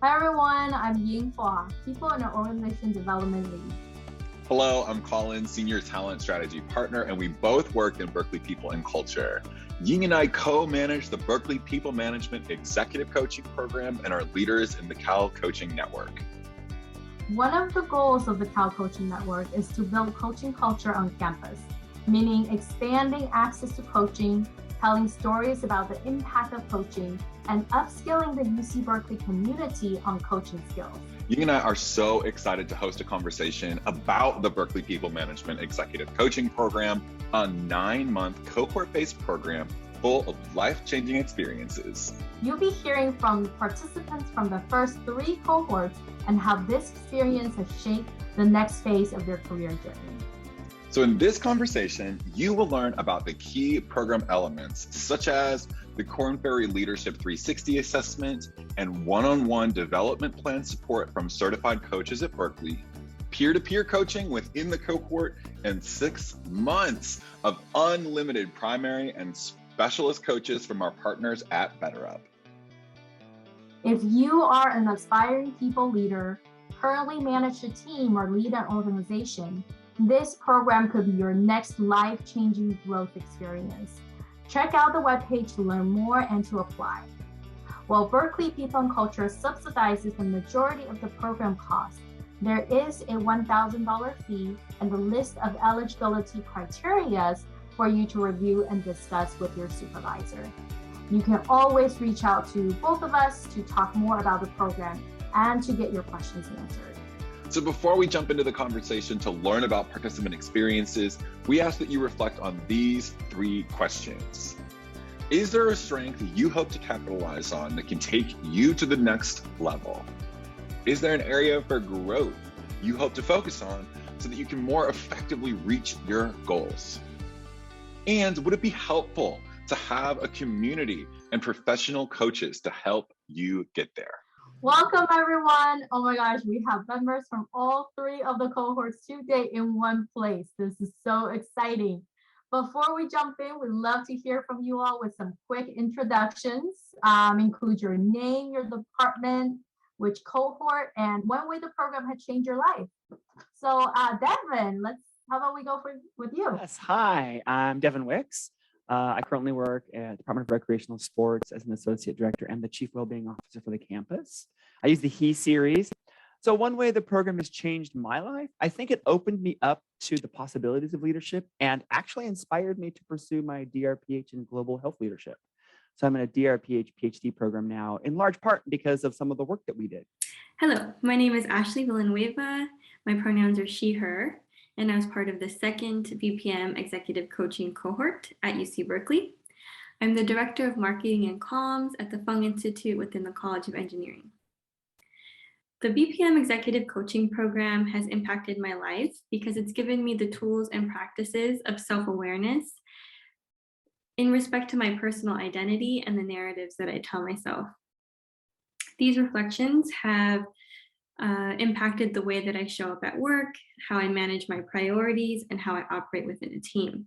Hi everyone, I'm Ying Hua, People and Organization Development Lead. Hello, I'm Colin, Senior Talent Strategy Partner, and we both work in Berkeley People and Culture. Ying and I co-manage the Berkeley People Management Executive Coaching Program and are leaders in the Cal Coaching Network. One of the goals of the Cal Coaching Network is to build coaching culture on campus, meaning expanding access to coaching, telling stories about the impact of coaching, and upskilling the UC Berkeley community on coaching skills. Ying and I are so excited to host a conversation about the Berkeley People Management Executive Coaching Program, a 9-month cohort-based program full of life-changing experiences. You'll be hearing from participants from the first 3 cohorts and how this experience has shaped the next phase of their career journey. So in this conversation, you will learn about the key program elements, such as the Korn Ferry Leadership 360 assessment and one-on-one development plan support from certified coaches at Berkeley, peer-to-peer coaching within the cohort, and 6 months of unlimited primary and specialist coaches from our partners at BetterUp. If you are an aspiring people leader, currently manage a team or lead an organization, this program could be your next life-changing growth experience. Check out the webpage to learn more and to apply. While Berkeley People and Culture subsidizes the majority of the program cost, there is a $1,000 fee and a list of eligibility criteria for you to review and discuss with your supervisor. You can always reach out to both of us to talk more about the program and to get your questions answered. So before we jump into the conversation to learn about participant experiences, we ask that you reflect on these 3 questions. Is there a strength you hope to capitalize on that can take you to the next level? Is there an area for growth you hope to focus on so that you can more effectively reach your goals? And would it be helpful to have a community and professional coaches to help you get there? Welcome everyone. Oh my gosh, we have members from all 3 of the cohorts today in one place. This is so exciting. Before we jump in, we'd love to hear from you all with some quick introductions. Include your name, your department, which cohort, and one way the program had changed your life. So Devin, how about we go with you? Yes, hi, I'm Devin Wicks. I currently work at the Department of Recreational Sports as an associate director and the chief wellbeing officer for the campus. I use the He series. So one way the program has changed my life, I think it opened me up to the possibilities of leadership and actually inspired me to pursue my DRPH in global health leadership. So I'm in a DRPH PhD program now, in large part because of some of the work that we did. Hello, my name is Ashley Villanueva. My pronouns are she, her. And I was part of the 2nd BPM Executive Coaching Cohort at UC Berkeley. I'm the Director of Marketing and Comms at the Fung Institute within the College of Engineering. The BPM Executive Coaching Program has impacted my life because it's given me the tools and practices of self-awareness in respect to my personal identity and the narratives that I tell myself. These reflections have impacted the way that I show up at work, how I manage my priorities, and how I operate within a team.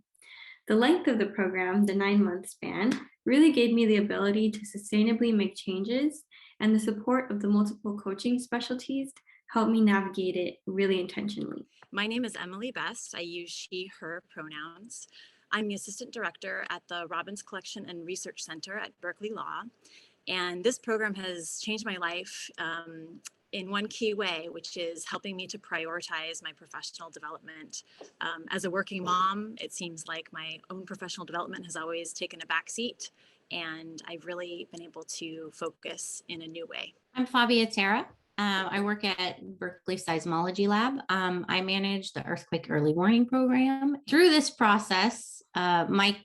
The length of the program, the 9-month span, really gave me the ability to sustainably make changes, and the support of the multiple coaching specialties helped me navigate it really intentionally. My name is Emily Best. I use she, her pronouns. I'm the assistant director at the Robbins Collection and Research Center at Berkeley Law. And this program has changed my life in one key way, which is helping me to prioritize my professional development. As a working mom, it seems like my own professional development has always taken a backseat, and I've really been able to focus in a new way. I'm Fabia Terra. I work at Berkeley Seismology Lab. I manage the Earthquake Early Warning Program. Through this process, my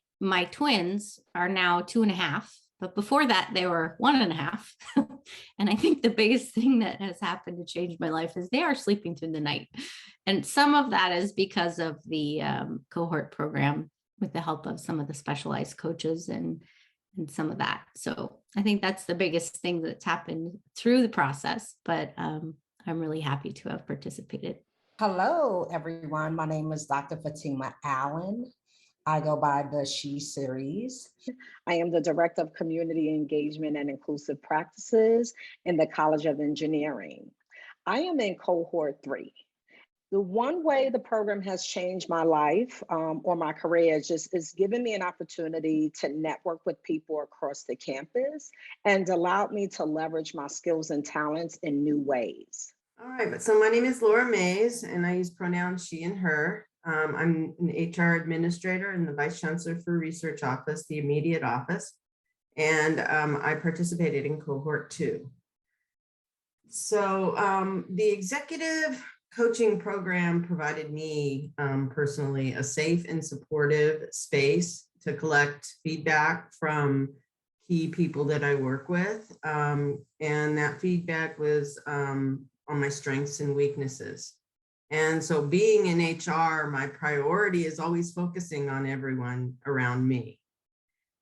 twins are now 2.5. But before that, they were 1.5. And I think the biggest thing that has happened to change my life is they are sleeping through the night. And some of that is because of the cohort program with the help of some of the specialized coaches and some of that. So I think that's the biggest thing that's happened through the process. But I'm really happy to have participated. Hello, everyone. My name is Dr. Fatima Allen. I go by the She series. I am the Director of Community Engagement and Inclusive Practices in the College of Engineering. I am in Cohort 3. The one way the program has changed my life or my career is giving me an opportunity to network with people across the campus and allowed me to leverage my skills and talents in new ways. All right, but so my name is Laura Mays and I use pronouns she and her. I'm an HR administrator in the Vice Chancellor for Research Office, the immediate office, and I participated in Cohort 2. So the executive coaching program provided me personally a safe and supportive space to collect feedback from key people that I work with. And that feedback was on my strengths and weaknesses. And so being in HR, my priority is always focusing on everyone around me.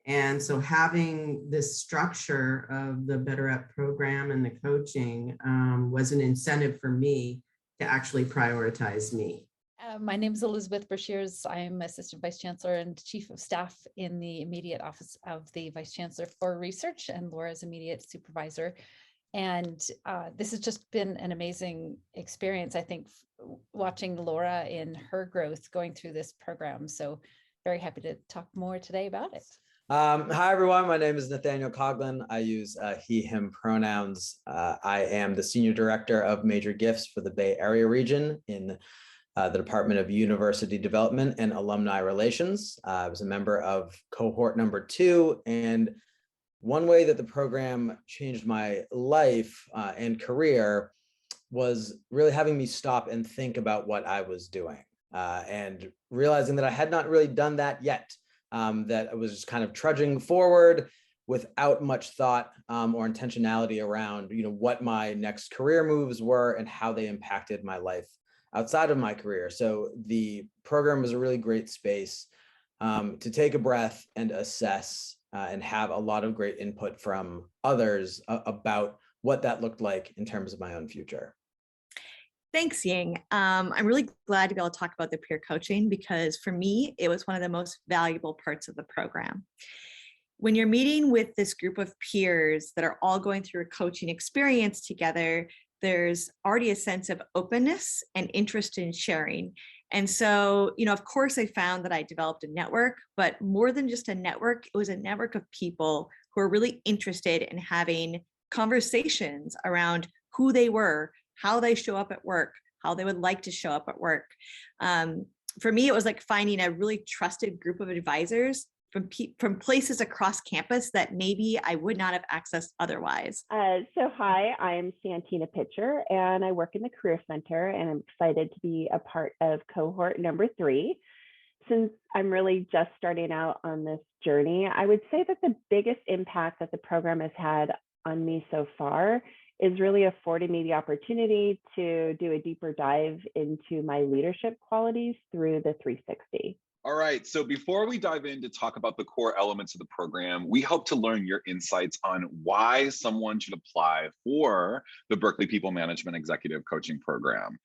And so having this structure of the BetterUp program and the coaching was an incentive for me to actually prioritize me. My name is Elizabeth Brashears. I'm Assistant Vice Chancellor and Chief of Staff in the immediate office of the Vice Chancellor for Research, and Laura's immediate supervisor. And this has just been an amazing experience, I think, watching Laura in her growth going through this program. So very happy to talk more today about it. Hi, everyone. My name is Nathaniel Coughlin. I use he, him pronouns. I am the Senior Director of Major Gifts for the Bay Area region in the Department of University Development and Alumni Relations. I was a member of cohort number 2, and one way that the program changed my life and career was really having me stop and think about what I was doing and realizing that I had not really done that yet, that I was just kind of trudging forward without much thought or intentionality around, what my next career moves were and how they impacted my life outside of my career. So the program was a really great space to take a breath and assess and have a lot of great input from others about what that looked like in terms of my own future. Thanks, Ying. I'm really glad to be able to talk about the peer coaching because for me, it was one of the most valuable parts of the program. When you're meeting with this group of peers that are all going through a coaching experience together, there's already a sense of openness and interest in sharing. And so, of course, I found that I developed a network, but more than just a network, it was a network of people who are really interested in having conversations around who they were, how they show up at work, how they would like to show up at work. For me, it was like finding a really trusted group of advisors from places across campus that maybe I would not have accessed otherwise. So hi, I'm Santina Pitcher and I work in the Career Center and I'm excited to be a part of cohort number 3. Since I'm really just starting out on this journey, I would say that the biggest impact that the program has had on me so far is really affording me the opportunity to do a deeper dive into my leadership qualities through the 360. All right, so before we dive in to talk about the core elements of the program, we hope to learn your insights on why someone should apply for the Berkeley People Management Executive Coaching Program.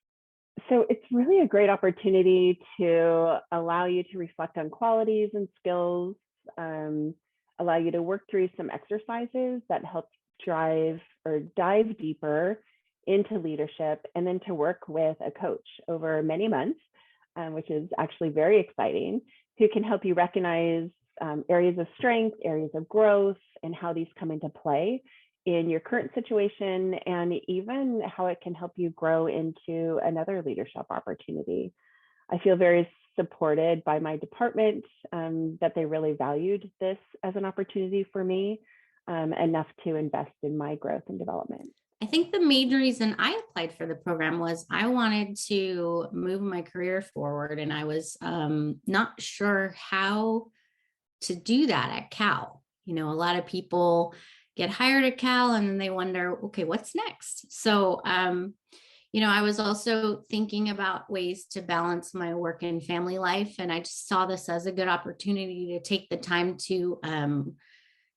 So it's really a great opportunity to allow you to reflect on qualities and skills, allow you to work through some exercises that help drive or dive deeper into leadership, and then to work with a coach over many months, which is actually very exciting, who can help you recognize areas of strength, areas of growth, and how these come into play in your current situation, and even how it can help you grow into another leadership opportunity. I feel very supported by my department, that they really valued this as an opportunity for me, enough to invest in my growth and development. I think the main reason I applied for the program was I wanted to move my career forward, and I was not sure how to do that at Cal. A lot of people get hired at Cal and then they wonder, okay, what's next? So, I was also thinking about ways to balance my work and family life, and I just saw this as a good opportunity to take the time to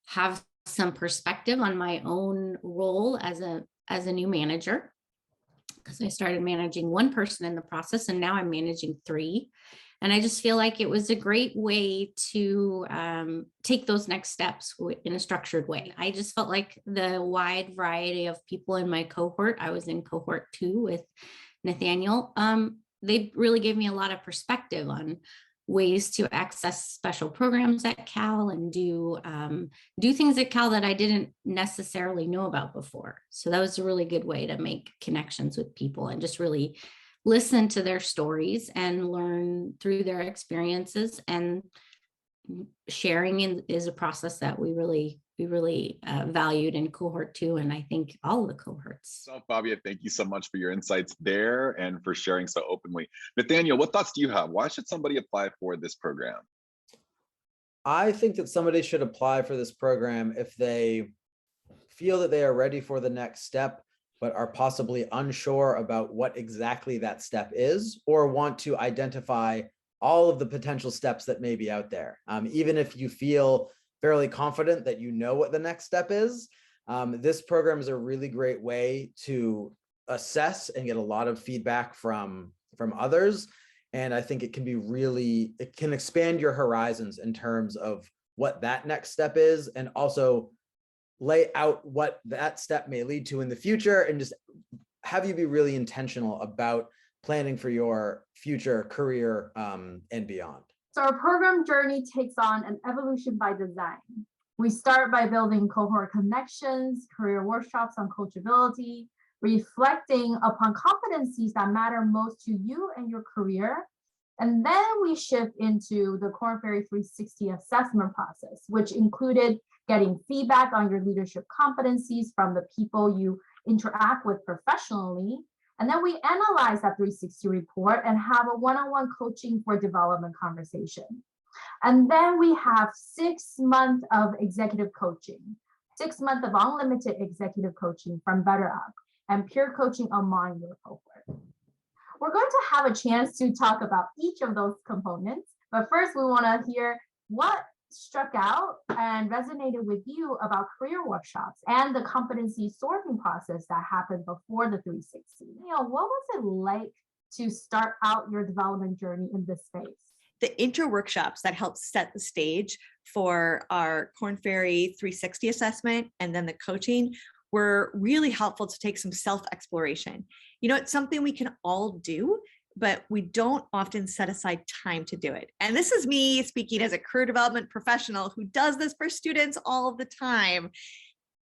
have some perspective on my own role as a new manager, because I started managing one person in the process and now I'm managing 3. And I just feel like it was a great way to take those next steps in a structured way. I just felt like the wide variety of people in my cohort, I was in cohort 2 with Nathaniel, they really gave me a lot of perspective on ways to access special programs at Cal and do things at Cal that I didn't necessarily know about before. So that was a really good way to make connections with people and just really listen to their stories and learn through their experiences. And sharing is a process that we really valued in cohort 2, and I think all of the cohorts. So Fabia, thank you so much for your insights there and for sharing so openly. Nathaniel, what thoughts do you have? Why should somebody apply for this program? I think that somebody should apply for this program if they feel that they are ready for the next step, but are possibly unsure about what exactly that step is, or want to identify all of the potential steps that may be out there. Even if you feel fairly confident that you know what the next step is, this program is a really great way to assess and get a lot of feedback from others. And I think it can expand your horizons in terms of what that next step is, and also lay out what that step may lead to in the future, and just have you be really intentional about planning for your future career and beyond. So our program journey takes on an evolution by design. We start by building cohort connections, career workshops on coachability, reflecting upon competencies that matter most to you and your career. And then we shift into the Korn Ferry 360 assessment process, which included getting feedback on your leadership competencies from the people you interact with professionally. And then we analyze that 360 report and have a one-on-one coaching for development conversation. And then we have 6 months of executive coaching, 6 months of unlimited executive coaching from BetterUp, and peer coaching among your cohort. We're going to have a chance to talk about each of those components, but first we want to hear what struck out and resonated with you about career workshops and the competency sorting process that happened before the 360. What was it like to start out your development journey in this space? The inter-workshops that helped set the stage for our Korn Ferry 360 assessment and then the coaching were really helpful to take some self-exploration. It's something we can all do, but we don't often set aside time to do it. And this is me speaking as a career development professional who does this for students all of the time.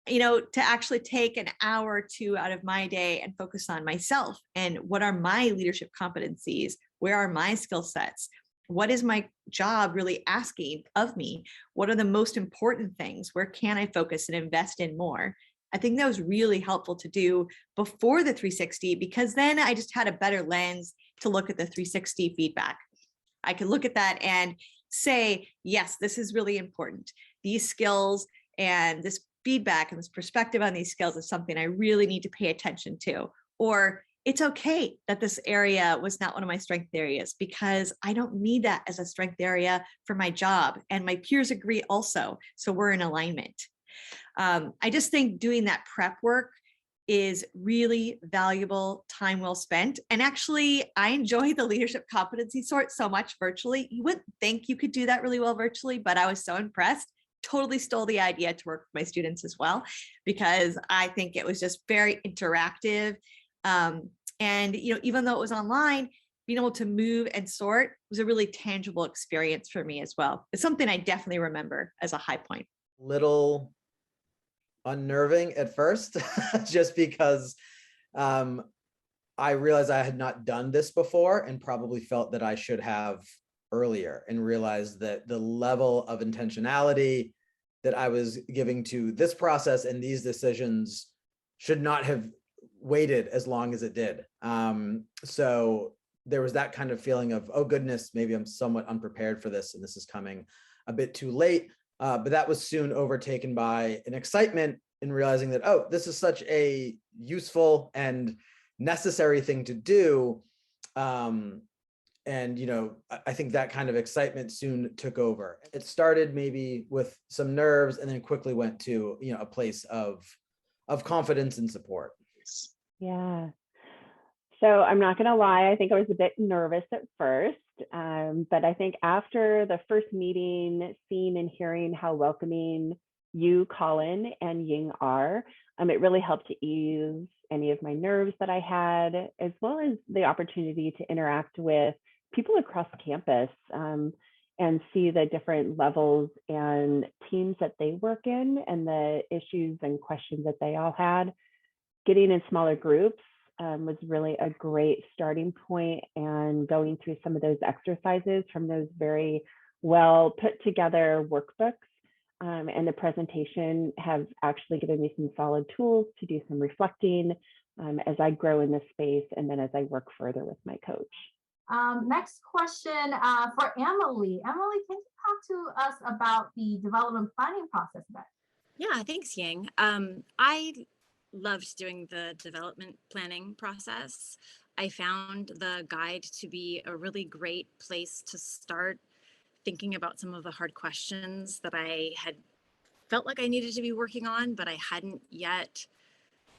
To actually take an hour or 2 out of my day and focus on myself and what are my leadership competencies? Where are my skill sets? What is my job really asking of me? What are the most important things? Where can I focus and invest in more? I think that was really helpful to do before the 360, because then I just had a better lens to look at the 360 feedback. I could look at that and say, yes, this is really important. These skills and this feedback and this perspective on these skills is something I really need to pay attention to. Or it's okay that this area was not one of my strength areas, because I don't need that as a strength area for my job. And my peers agree also. So we're in alignment. I just think doing that prep work is really valuable, time well spent. And actually, I enjoy the leadership competency sort so much virtually. You wouldn't think you could do that really well virtually, but I was so impressed. Totally stole the idea to work with my students as well, because I think it was just very interactive. And even though it was online, being able to move and sort was a really tangible experience for me as well. It's something I definitely remember as a high point. Little unnerving at first, just because I realized I had not done this before and probably felt that I should have earlier, and realized that the level of intentionality that I was giving to this process and these decisions should not have waited as long as it did. So there was that kind of feeling of, oh goodness, maybe I'm somewhat unprepared for this and this is coming a bit too late. But that was soon overtaken by an excitement in realizing that, oh, this is such a useful and necessary thing to do. And, I think that kind of excitement soon took over. It started maybe with some nerves and then quickly went to, a place of confidence and support. Yeah. So I'm not going to lie, I think I was a bit nervous at first. But I think after the first meeting, seeing and hearing how welcoming you, Colin, and Ying are, it really helped to ease any of my nerves that I had, as well as the opportunity to interact with people across campus and see the different levels and teams that they work in and the issues and questions that they all had. Getting in smaller groups was really a great starting point, and going through some of those exercises from those very well put together workbooks and the presentation have actually given me some solid tools to do some reflecting as I grow in this space and then as I work further with my coach. Next question for Emily. Emily, can you talk to us about the development planning process a bit? Yeah, thanks, Ying. I loved doing the development planning process. I found the guide to be a really great place to start thinking about some of the hard questions that I had felt like I needed to be working on, but I hadn't yet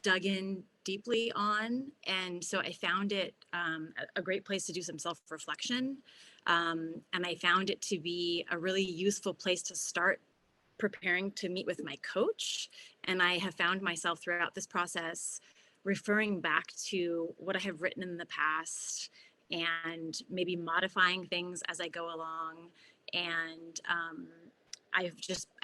dug in deeply on. And so I found it a great place to do some self-reflection. And I found it to be a really useful place to start preparing to meet with my coach. And I have found myself throughout this process referring back to what I have written in the past and maybe modifying things as I go along. And I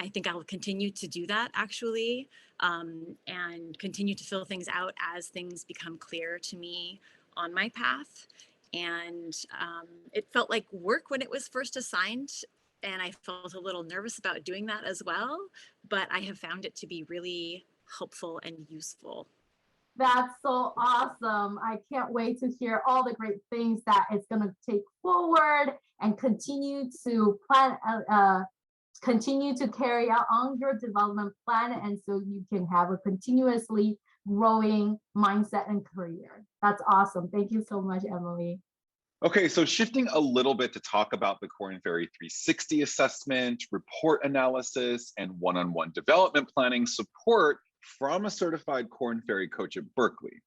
think I'll continue to do that actually, and continue to fill things out as things become clear to me on my path. And it felt like work when it was first assigned, and I felt a little nervous about doing that as well, but I have found it to be really helpful and useful. That's so awesome. I can't wait to hear all the great things that it's going to take forward and continue to plan, continue to carry out on your development plan. And so you can have a continuously growing mindset and career. That's awesome. Thank you so much, Emily. Okay, so shifting a little bit to talk about the Korn Ferry 360 assessment, report analysis, and one-on-one development planning support from a certified Korn Ferry coach at Berkeley.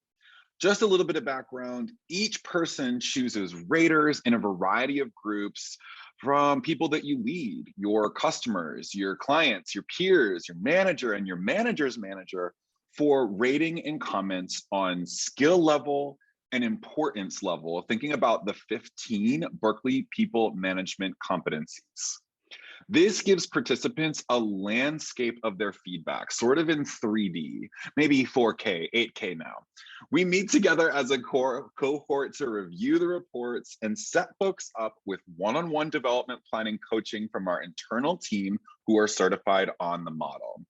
Just a little bit of background, each person chooses raters in a variety of groups, from people that you lead, your customers, your clients, your peers, your manager, and your manager's manager, for rating and comments on skill level and importance level, thinking about the 15 Berkeley people management competencies. This gives participants a landscape of their feedback, sort of in 3D, maybe 4K, 8K now. We meet together as a cohort to review the reports and set folks up with one-on-one development planning coaching from our internal team who are certified on the model.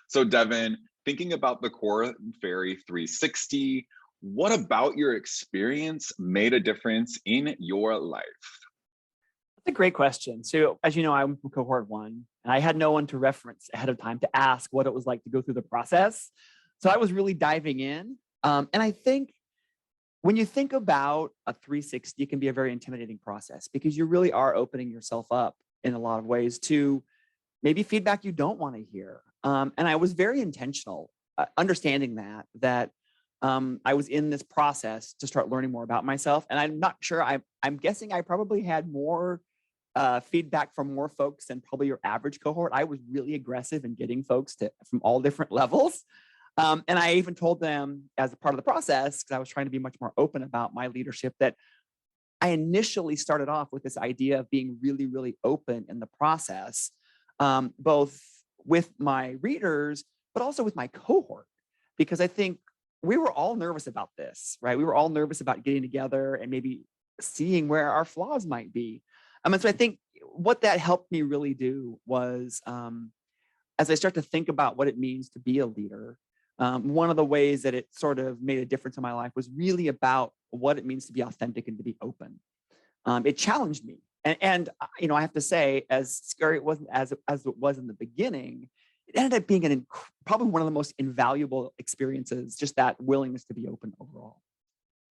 So Devin, thinking about the Korn Ferry 360, what about your experience made a difference in your life? That's a great question. So as you know, I'm from cohort 1, and I had no one to reference ahead of time to ask what it was like to go through the process. So I was really diving in. And I think when you think about a 360, it can be a very intimidating process because you really are opening yourself up in a lot of ways to maybe feedback you don't want to hear. And I was very intentional, understanding that I was in this process to start learning more about myself. And I'm not sure, I'm guessing I probably had more feedback from more folks than probably your average cohort. I was really aggressive in getting folks from all different levels. And I even told them as a part of the process, because I was trying to be much more open about my leadership, that I initially started off with this idea of being really, really open in the process, both with my readers, but also with my cohort, because I think we were all nervous about this, right? We were all nervous about getting together and maybe seeing where our flaws might be. And so I think what that helped me really do was, as I start to think about what it means to be a leader, one of the ways that it sort of made a difference in my life was really about what it means to be authentic and to be open. It challenged me. And you know, I have to say, as scary it wasn't as it was in the beginning, it ended up being probably one of the most invaluable experiences, just that willingness to be open overall.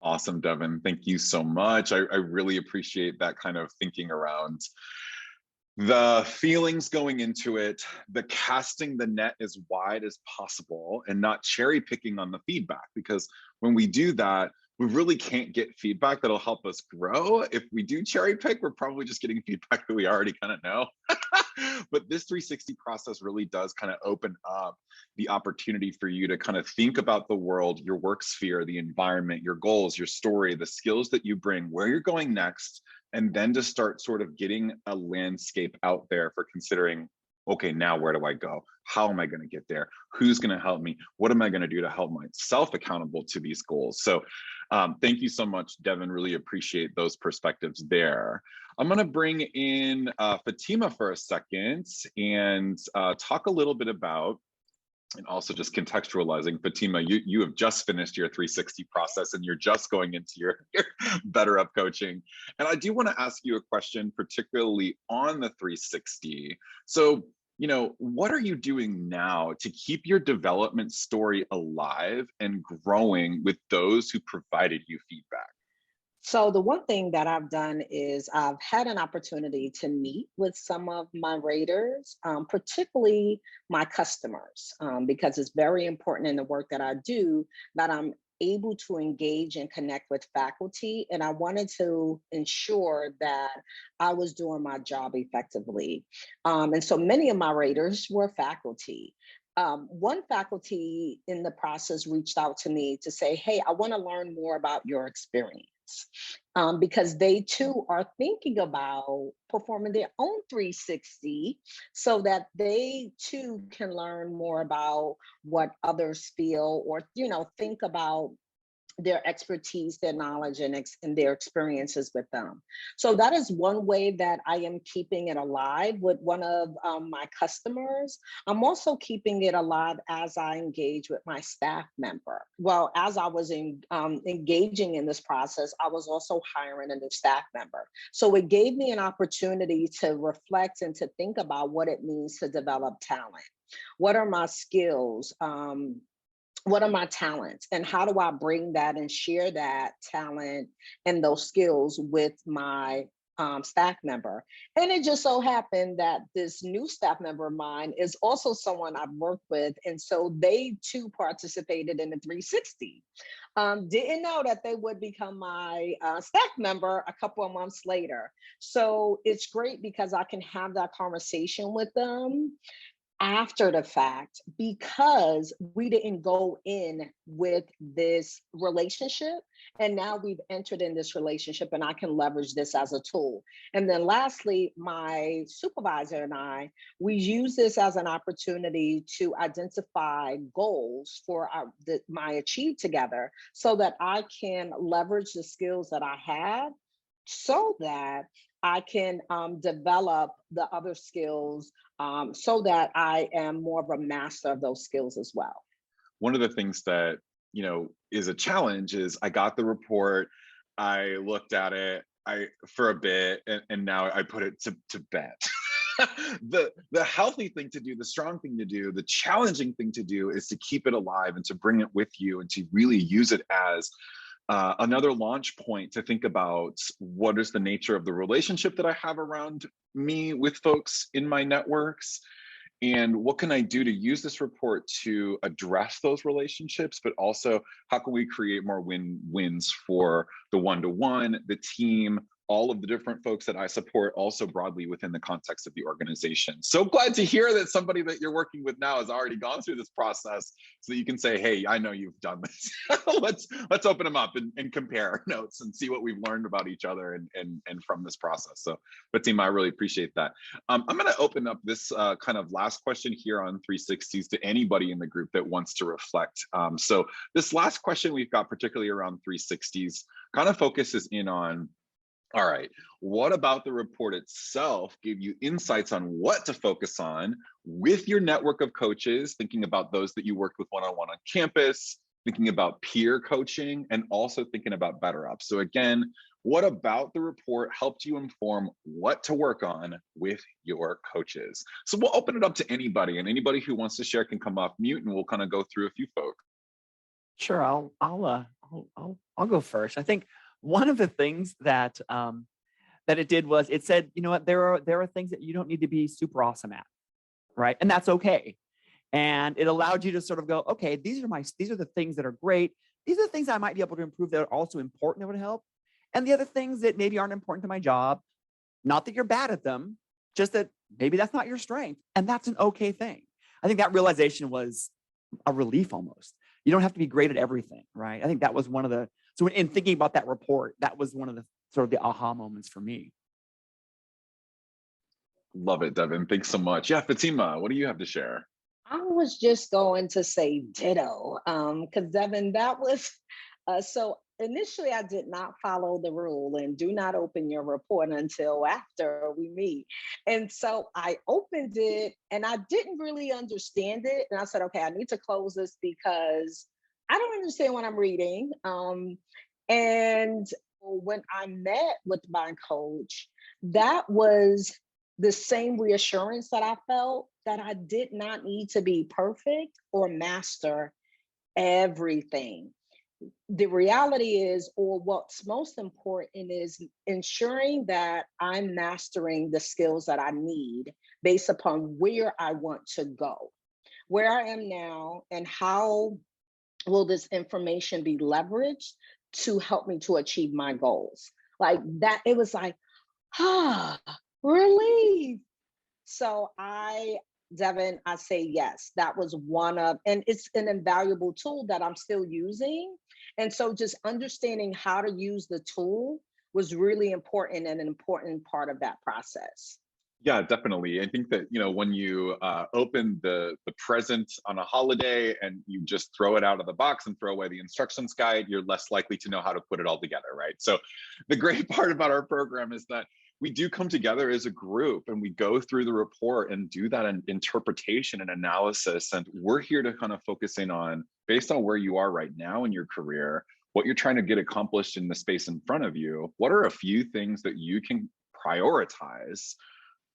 Awesome, Devin. Thank you so much. I really appreciate that kind of thinking around the feelings going into it, the casting the net as wide as possible and not cherry picking on the feedback. Because when we do that, we really can't get feedback that'll help us grow. If we do cherry pick, we're probably just getting feedback that we already kind of know. But this 360 process really does kind of open up the opportunity for you to kind of think about the world, your work sphere, the environment, your goals, your story, the skills that you bring, where you're going next, and then to start sort of getting a landscape out there for considering, okay, now where do I go? How am I going to get there? Who's going to help me? What am I going to do to help myself accountable to these goals? So thank you so much, Devin. Really appreciate those perspectives there. I'm going to bring in Fatima for a second and talk a little bit about, and also just contextualizing, Fatima, you have just finished your 360 process and you're just going into your BetterUp coaching. And I do want to ask you a question, particularly on the 360. So, you know, what are you doing now to keep your development story alive and growing with those who provided you feedback? So the one thing that I've done is I've had an opportunity to meet with some of my raters, particularly my customers, because it's very important in the work that I do that I'm able to engage and connect with faculty. And I wanted to ensure that I was doing my job effectively. And so many of my raters were faculty. One faculty in the process reached out to me to say, hey, I want to learn more about your experience. Because they too are thinking about performing their own 360 so that they too can learn more about what others feel or, you know, think about their expertise, their knowledge, and their experiences with them. So that is one way that I am keeping it alive with one of my customers. I'm also keeping it alive as I engage with my staff member. Well, as I was engaging in this process, I was also hiring a new staff member. So it gave me an opportunity to reflect and to think about what it means to develop talent. What are my skills? What are my talents, and how do I bring that and share that talent and those skills with my staff member? And it just so happened that this new staff member of mine is also someone I've worked with. And so they too participated in the 360. Didn't know that they would become my staff member a couple of months later. So it's great because I can have that conversation with them after the fact, because we didn't go in with this relationship, and now we've entered in this relationship and I can leverage this as a tool. And then lastly, my supervisor and we use this as an opportunity to identify goals for my Achieve Together so that I can leverage the skills that I have so that I can develop the other skills so that I am more of a master of those skills as well. One of the things that, you know, is a challenge is I got the report, I looked at it for a bit, and now I put it to bed. The healthy thing to do, the strong thing to do, the challenging thing to do is to keep it alive and to bring it with you and to really use it as another launch point to think about what is the nature of the relationship that I have around me with folks in my networks, and what can I do to use this report to address those relationships, but also how can we create more win-wins for the one-to-one, the team, all of the different folks that I support also broadly within the context of the organization. So glad to hear that somebody that you're working with now has already gone through this process so that you can say, hey, I know you've done this. let's open them up and compare notes and see what we've learned about each other and from this process. So, Fatima, I really appreciate that. I'm going to open up this kind of last question here on 360s to anybody in the group that wants to reflect. So this last question we've got, particularly around 360s, kind of focuses in on, all right, what about the report itself gave you insights on what to focus on with your network of coaches, thinking about those that you worked with one-on-one on campus, thinking about peer coaching, and also thinking about BetterUp. So again, what about the report helped you inform what to work on with your coaches? So we'll open it up to anybody, and anybody who wants to share can come off mute, and we'll kind of go through a few folks. Sure, I'll go first. I think one of the things that that it did was it said, you know what, there are things that you don't need to be super awesome at, right? And that's okay. And it allowed you to sort of go, okay, these are the things that are great. these are the things I might be able to improve that are also important that would help. And the other things that maybe aren't important to my job, not that you're bad at them, just that maybe that's not your strength. And that's an okay thing. I think that realization was a relief almost. You don't have to be great at everything, right? I think that was one of the, so in thinking about that report, that was one of the sort of the aha moments for me. Love it, Devin. Thanks so much. Yeah, Fatima, what do you have to share? I was just going to say ditto, because Devin, that was, so initially I did not follow the rule and do not open your report until after we meet. And so I opened it and I didn't really understand it. And I said, okay, I need to close this because I don't understand what I'm reading. And when I met with my coach, that was the same reassurance that I felt, that I did not need to be perfect or master everything. The reality is, or what's most important is ensuring that I'm mastering the skills that I need based upon where I want to go, where I am now, and how will this information be leveraged to help me to achieve my goals. Like that, it was like, relief. So Devin, I say yes, that was one of, and it's an invaluable tool that I'm still using. And so just understanding how to use the tool was really important and an important part of that process. Yeah, definitely. I think that, when you open the present on a holiday and you just throw it out of the box and throw away the instructions guide, you're less likely to know how to put it all together, right? So the great part about our program is that we do come together as a group and we go through the report and do that interpretation and analysis. And we're here to kind of focus in on, based on where you are right now in your career, what you're trying to get accomplished in the space in front of you. What are a few things that you can prioritize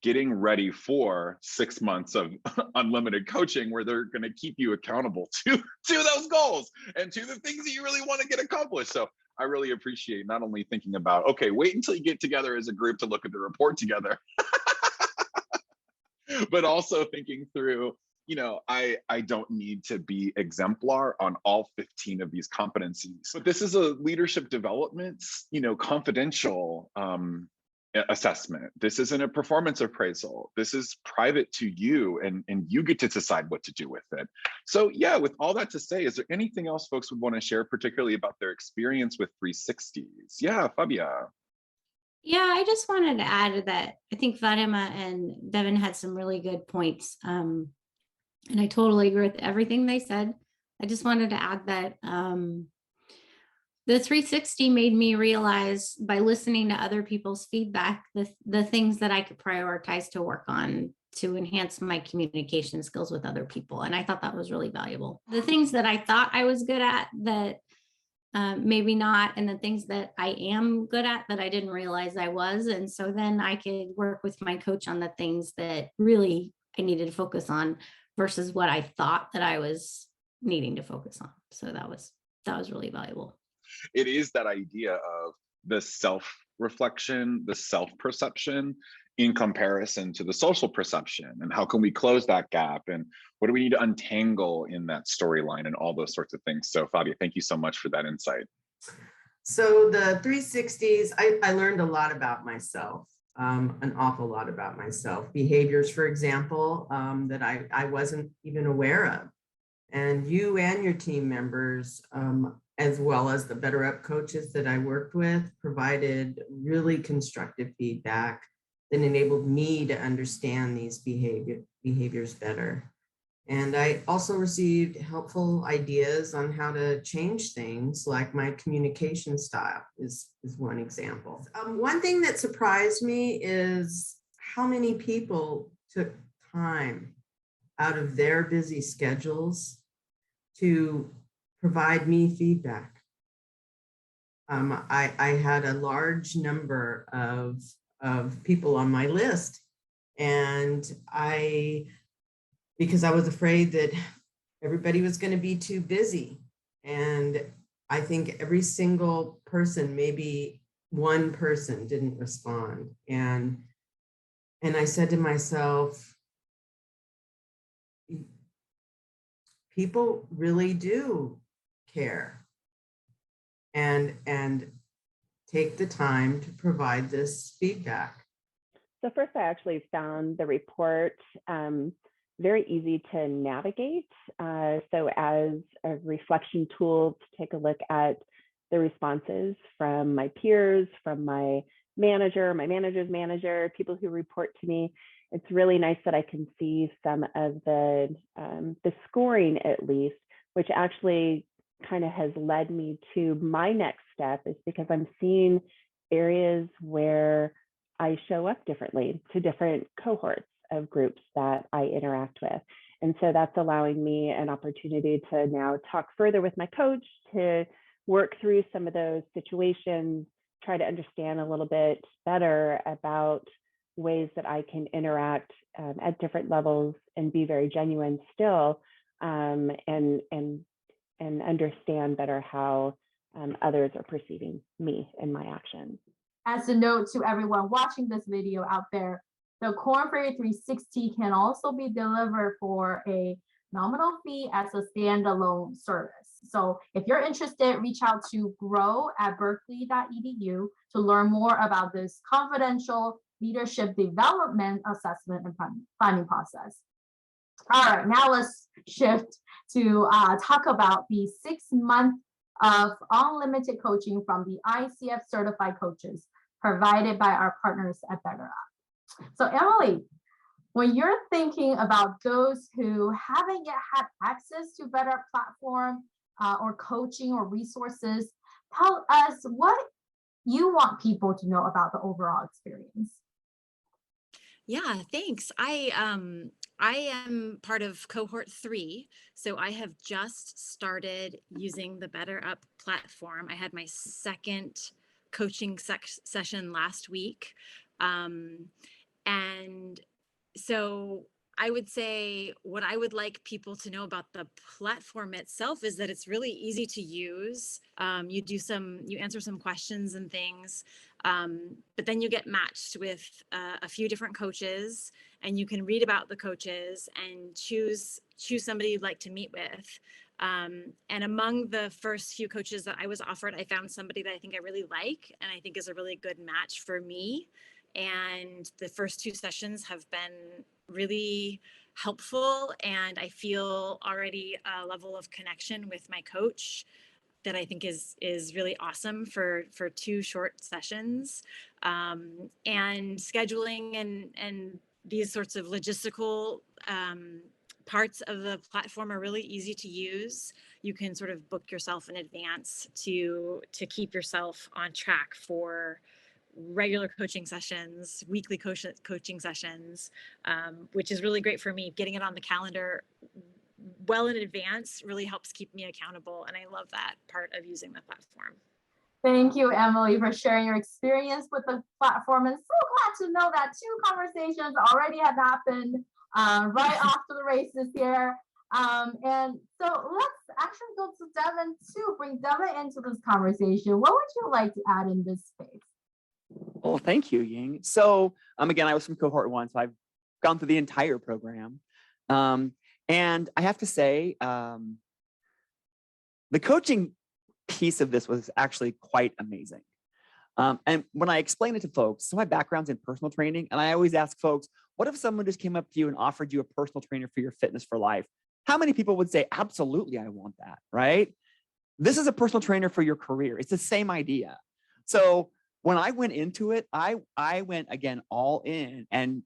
getting ready for 6 months of unlimited coaching, where they're going to keep you accountable to those goals and to the things that you really want to get accomplished. So I really appreciate not only thinking about, okay, wait until you get together as a group to look at the report together, but also thinking through, I don't need to be exemplar on all 15 of these competencies. But this is a leadership development, confidential assessment. This isn't a performance appraisal. This is private to you, and you get to decide what to do with it. So yeah, with all that to say, is there anything else folks would want to share, particularly about their experience with 360s? Yeah, Fabia. Yeah, I just wanted to add that I think Fatima and Devin had some really good points. And I totally agree with everything they said. I just wanted to add that the 360 made me realize, by listening to other people's feedback, the things that I could prioritize to work on to enhance my communication skills with other people. And I thought that was really valuable. The things that I thought I was good at that maybe not, and the things that I am good at that I didn't realize I was. And so then I could work with my coach on the things that really I needed to focus on versus what I thought that I was needing to focus on. So that was really valuable. It is that idea of the self-reflection, the self-perception in comparison to the social perception, and how can we close that gap, and what do we need to untangle in that storyline, and all those sorts of things. So Fabia, thank you so much for that insight. So the 360s, I learned a lot about myself, an awful lot about myself. Behaviors, for example, that I wasn't even aware of. And you and your team members, as well as the BetterUp coaches that I worked with, provided really constructive feedback that enabled me to understand these behaviors better. And I also received helpful ideas on how to change things, like my communication style is one example. One thing that surprised me is how many people took time out of their busy schedules to provide me feedback. I had a large number of people on my list, and because I was afraid that everybody was going to be too busy. And I think every single person, maybe one person, didn't respond. And I said to myself, people really do care and take the time to provide this feedback? So first, I actually found the report very easy to navigate. So as a reflection tool to take a look at the responses from my peers, from my manager, my manager's manager, people who report to me. It's really nice that I can see some of the scoring at least, which actually kind of has led me to my next step, is because I'm seeing areas where I show up differently to different cohorts of groups that I interact with. And so that's allowing me an opportunity to now talk further with my coach, to work through some of those situations, try to understand a little bit better about ways that I can interact at different levels and be very genuine still, and understand better how others are perceiving me and my actions. As a note to everyone watching this video out there, the Korn Ferry 360 can also be delivered for a nominal fee as a standalone service. So if you're interested, reach out to grow@berkeley.edu to learn more about this confidential leadership development assessment and planning process. All right, now let's shift to talk about the 6 months of unlimited coaching from the ICF certified coaches provided by our partners at BetterUp. So Emily, when you're thinking about those who haven't yet had access to BetterUp platform or coaching or resources, tell us what you want people to know about the overall experience. Yeah, thanks. I am part of cohort 3, so I have just started using the BetterUp platform. I had my second coaching session last week. And so I would say what I would like people to know about the platform itself is that it's really easy to use. You answer some questions and things, but then you get matched with a few different coaches, and you can read about the coaches and choose somebody you'd like to meet with. And among the first few coaches that I was offered, I found somebody that I think I really like and I think is a really good match for me. And the first 2 sessions have been really helpful, and I feel already a level of connection with my coach that I think is really awesome for 2 short sessions. And scheduling and these sorts of logistical parts of the platform are really easy to use. You can sort of book yourself in advance to keep yourself on track for regular coaching sessions, weekly coaching sessions, which is really great for me. Getting it on the calendar well in advance really helps keep me accountable, and I love that part of using the platform. Thank you, Emily, for sharing your experience with the platform, and so glad to know that 2 conversations already have happened right after the races here. And so let's actually go to Devin too, bring Devin into this conversation. What would you like to add in this space? Well, thank you, Ying. So again, I was from cohort 1, so I've gone through the entire program. And I have to say, the coaching piece of this was actually quite amazing. And when I explain it to folks, so my background's in personal training, and I always ask folks, what if someone just came up to you and offered you a personal trainer for your fitness for life? How many people would say, absolutely, I want that, right? This is a personal trainer for your career. It's the same idea. So when I went into it, I went again all in and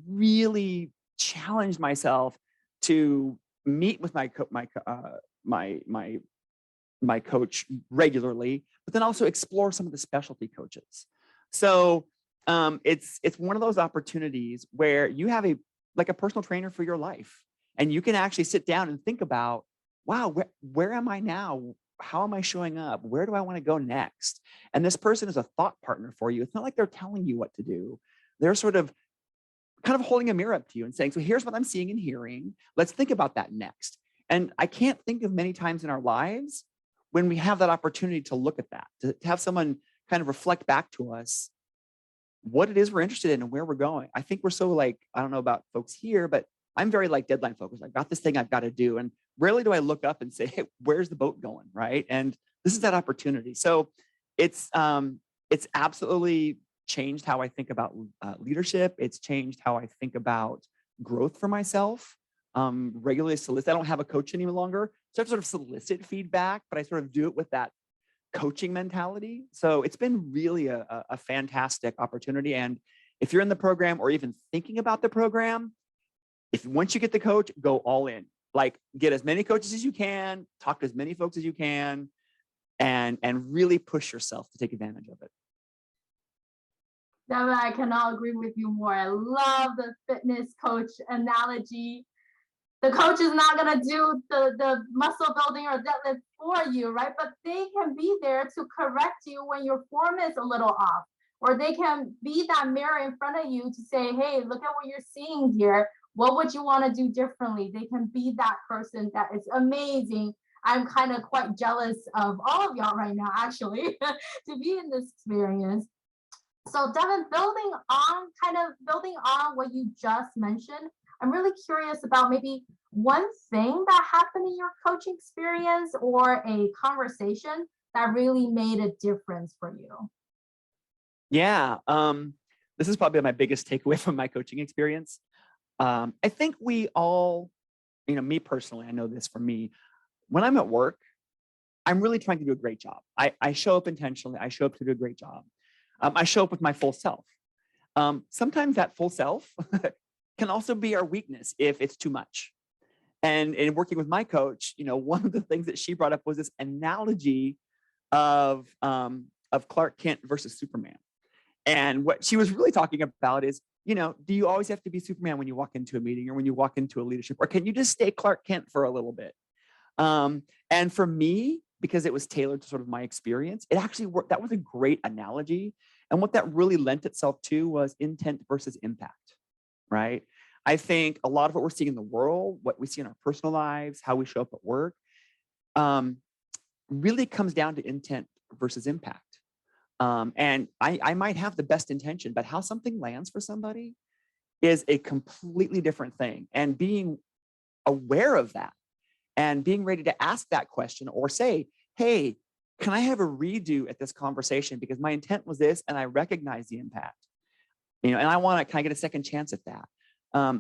really challenged myself to meet with my coach regularly, but then also explore some of the specialty coaches. So it's one of those opportunities where you have a personal trainer for your life, and you can actually sit down and think about, wow, where am I now? How am I showing up? Where do I want to go next? And this person is a thought partner for you. It's not like they're telling you what to do. They're sort of kind of holding a mirror up to you and saying, so here's what I'm seeing and hearing. Let's think about that next. And I can't think of many times in our lives when we have that opportunity to look at that, to have someone kind of reflect back to us what it is we're interested in and where we're going. I think we're so I don't know about folks here, but I'm very deadline focused. I've got this thing I've got to do. And rarely do I look up and say, hey, where's the boat going, right? And this is that opportunity. So it's absolutely changed how I think about leadership. It's changed how I think about growth for myself. Regularly solicit. I don't have a coach any longer, so I sort of solicit feedback, but I sort of do it with that coaching mentality. So it's been really a fantastic opportunity. And if you're in the program or even thinking about the program, once you get the coach, go all in. Like, get as many coaches as you can, talk to as many folks as you can, and really push yourself to take advantage of it. Devin, I cannot agree with you more. I love the fitness coach analogy. The coach is not going to do the muscle building or deadlift for you, right? But they can be there to correct you when your form is a little off. Or they can be that mirror in front of you to say, hey, look at what you're seeing here. What would you want to do differently? They can be that person. That is amazing. I'm kind of quite jealous of all of y'all right now, actually, to be in this experience. So Devin, building on what you just mentioned, I'm really curious about maybe one thing that happened in your coaching experience or a conversation that really made a difference for you. Yeah, this is probably my biggest takeaway from my coaching experience. I think we all, me personally, I know this for me, when I'm at work, I'm really trying to do a great job. I show up intentionally. I show up to do a great job. I show up with my full self. Sometimes that full self can also be our weakness if it's too much. And in working with my coach, one of the things that she brought up was this analogy of Clark Kent versus Superman. And what she was really talking about is, do you always have to be Superman when you walk into a meeting or when you walk into a leadership, or can you just stay Clark Kent for a little bit? And for me, because it was tailored to sort of my experience, it actually worked. That was a great analogy. And what that really lent itself to was intent versus impact, right? I think a lot of what we're seeing in the world, what we see in our personal lives, how we show up at work, really comes down to intent versus impact. And I might have the best intention, but how something lands for somebody is a completely different thing. And being aware of that and being ready to ask that question or say, hey, can I have a redo at this conversation? Because my intent was this, and I recognize the impact, and can I get a second chance at that?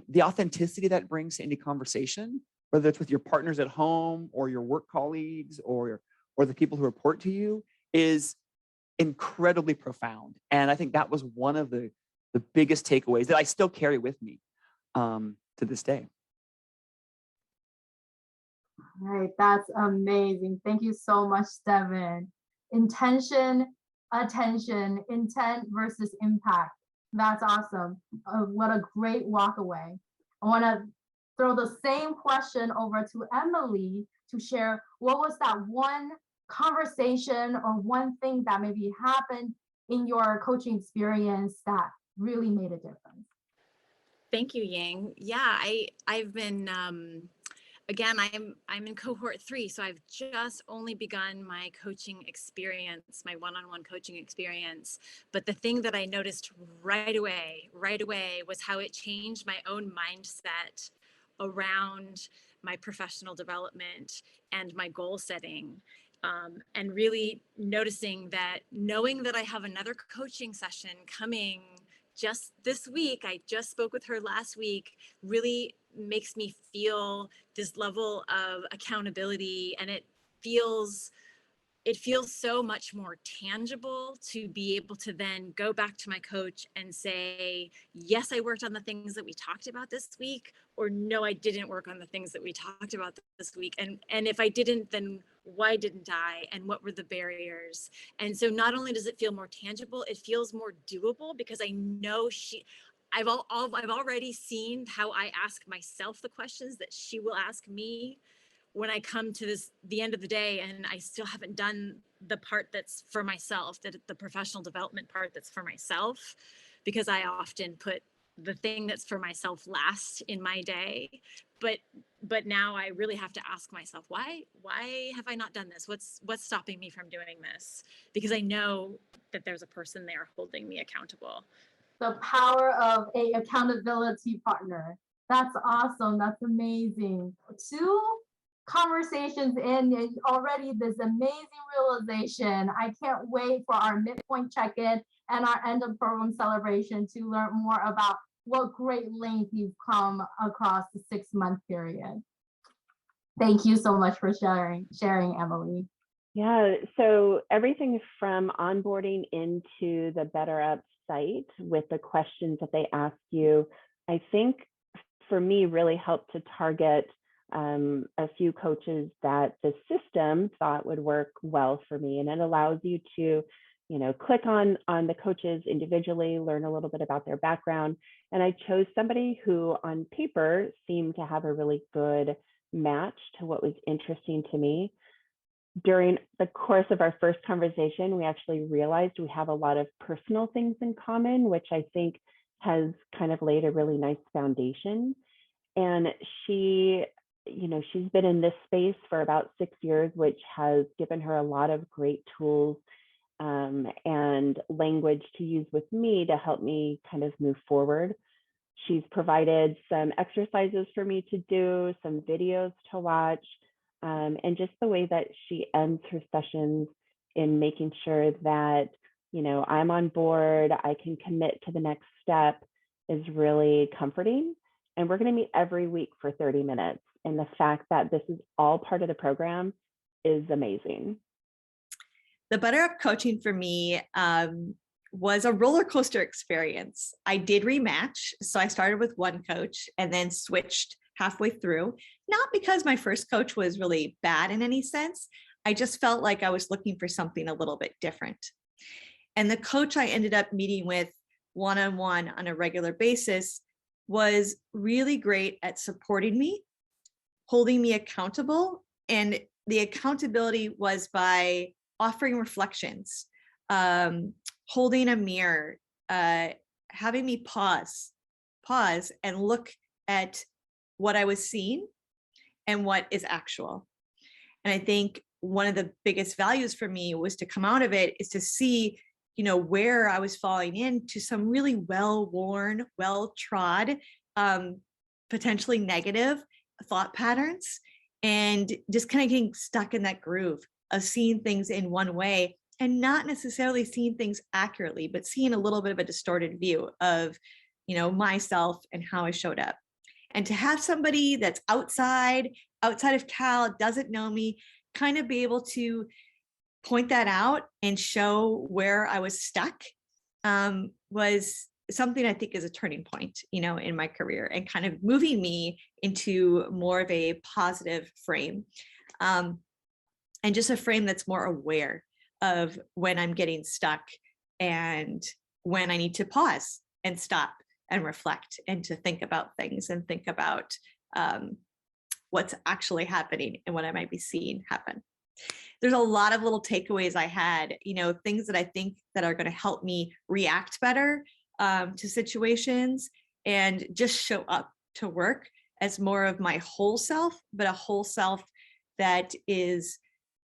The authenticity that brings to any conversation, whether it's with your partners at home or your work colleagues or the people who report to you, is incredibly profound. And I think that was one of the biggest takeaways that I still carry with me to this day. All right, that's amazing. Thank you so much, Devin. Intention, attention, intent versus impact. That's awesome. What a great walk away. I want to throw the same question over to Emily to share what was that one conversation or one thing that maybe happened in your coaching experience that really made a difference. Thank you, Ying. Yeah, I've been again, I'm in cohort 3, so I've just only begun my coaching experience, my one-on-one coaching experience. But the thing that I noticed right away was how it changed my own mindset around my professional development and my goal setting. And really noticing that, knowing that I have another coaching session coming just this week, I just spoke with her last week, really makes me feel this level of accountability, and it feels so much more tangible to be able to then go back to my coach and say, yes, I worked on the things that we talked about this week, or no, I didn't work on the things that we talked about this week. And if I didn't, then why didn't I? And what were the barriers? And so not only does it feel more tangible, it feels more doable, because I know I've already seen how I ask myself the questions that she will ask me when I come to the end of the day, and I still haven't done the part that's for myself, the professional development part that's for myself, because I often put the thing that's for myself last in my day. But now I really have to ask myself, why have I not done this? What's stopping me from doing this? Because I know that there's a person there holding me accountable. The power of an accountability partner. That's awesome. That's amazing. 2 conversations in, and already this amazing realization. I can't wait for our midpoint check-in and our end of program celebration to learn more about what great length you've come across the 6-month period. Thank you so much for sharing, Emily. Yeah, so everything from onboarding into the BetterUp site with the questions that they ask you, I think for me really helped to target a few coaches that the system thought would work well for me. And it allows you to, click on the coaches individually, learn a little bit about their background. And I chose somebody who on paper seemed to have a really good match to what was interesting to me. During the course of our first conversation, we actually realized we have a lot of personal things in common, which I think has kind of laid a really nice foundation. And she's been in this space for about 6 years, which has given her a lot of great tools and language to use with me to help me kind of move forward. She's provided some exercises for me to do, some videos to watch, and just the way that she ends her sessions in making sure that, I'm on board, I can commit to the next step is really comforting. And we're going to meet every week for 30 minutes. And the fact that this is all part of the program is amazing. The BetterUp coaching for me was a roller coaster experience. I did rematch. So I started with one coach and then switched halfway through, not because my first coach was really bad in any sense. I just felt like I was looking for something a little bit different. And the coach I ended up meeting with one-on-one on a regular basis was really great at supporting me, holding me accountable. And the accountability was by offering reflections, holding a mirror, having me pause and look at what I was seeing and what is actual. And I think one of the biggest values for me was to come out of it is to see, where I was falling into some really well-worn, well-trod, potentially negative thought patterns, and just kind of getting stuck in that groove of seeing things in one way and not necessarily seeing things accurately, but seeing a little bit of a distorted view of, myself and how I showed up. And to have somebody that's outside of Cal, doesn't know me, kind of be able to point that out and show where I was stuck was something I think is a turning point, in my career and kind of moving me into more of a positive frame. And just a frame that's more aware of when I'm getting stuck and when I need to pause and stop and reflect and to think about things and think about what's actually happening and what I might be seeing happen. There's a lot of little takeaways I had, things that I think that are going to help me react better to situations and just show up to work as more of my whole self, but a whole self that is